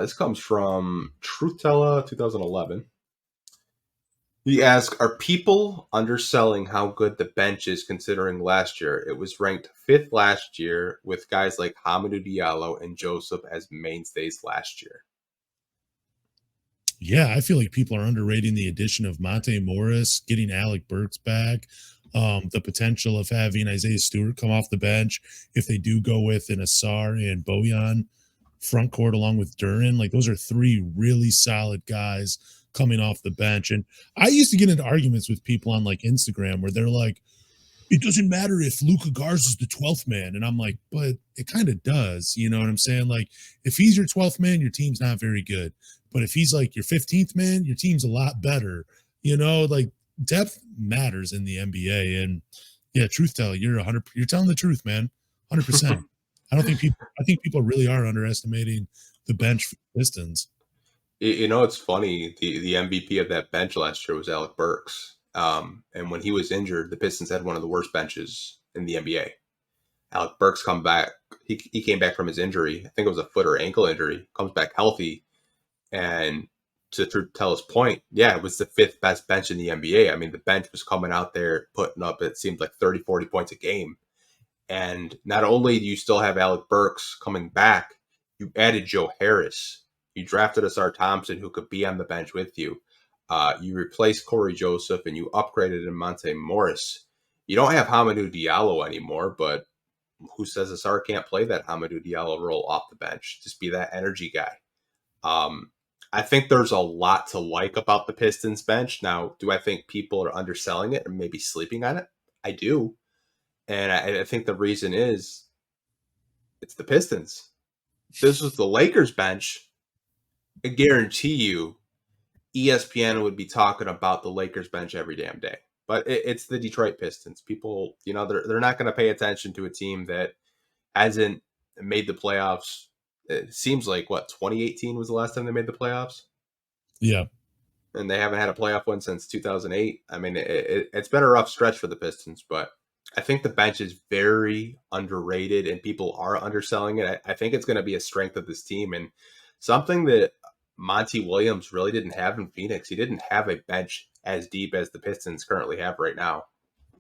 This comes from Truth 2011. He asks, are people underselling how good the bench is considering last year? It was ranked 5th last year with guys like Hamidou Diallo and Joseph as mainstays last year. Yeah, I feel like people are underrating the addition of Monte Morris, getting Alec Burks back, the potential of having Isaiah Stewart come off the bench if they do go with an Asar and Bojan front court along with Duran. Like those are 3 really solid guys coming off the bench. And I used to get into arguments with people on like Instagram where they're like, it doesn't matter if Luka Garza is the 12th man. And I'm like, but it kind of does. You know what I'm saying? Like, if he's your 12th man, your team's not very good. But if he's like your 15th man, your team's a lot better. You know, like depth matters in the NBA. And yeah, truth tell, you're telling the truth, man. 100%. I think people really are underestimating the bench for the Pistons. You know, it's funny. The MVP of that bench last year was Alec Burks. And when he was injured, the Pistons had one of the worst benches in the NBA. Alec Burks come back. He came back from his injury. I think it was a foot or ankle injury. Comes back healthy. And to tell his point, yeah, it was the 5th best bench in the NBA. I mean, the bench was coming out there putting up, it seemed like 30, 40 points a game. And not only do you still have Alec Burks coming back, you added Joe Harris. You drafted Asar Thompson, who could be on the bench with you. You replaced Corey Joseph, and you upgraded in Monte Morris. You don't have Hamidou Diallo anymore, but who says Asar can't play that Hamidou Diallo role off the bench? Just be that energy guy. I think there's a lot to like about the Pistons bench. Now, do I think people are underselling it and maybe sleeping on it? I do. And I think the reason is it's the Pistons. This was the Lakers bench. I guarantee you ESPN would be talking about the Lakers bench every damn day. But it's the Detroit Pistons. People, you know, they're not going to pay attention to a team that hasn't made the playoffs. It seems like, 2018 was the last time they made the playoffs? Yeah. And they haven't had a playoff win since 2008. I mean, it's been a rough stretch for the Pistons, but I think the bench is very underrated and people are underselling it. I think it's going to be a strength of this team and something that Monty Williams really didn't have in Phoenix. He didn't have a bench as deep as the Pistons currently have right now.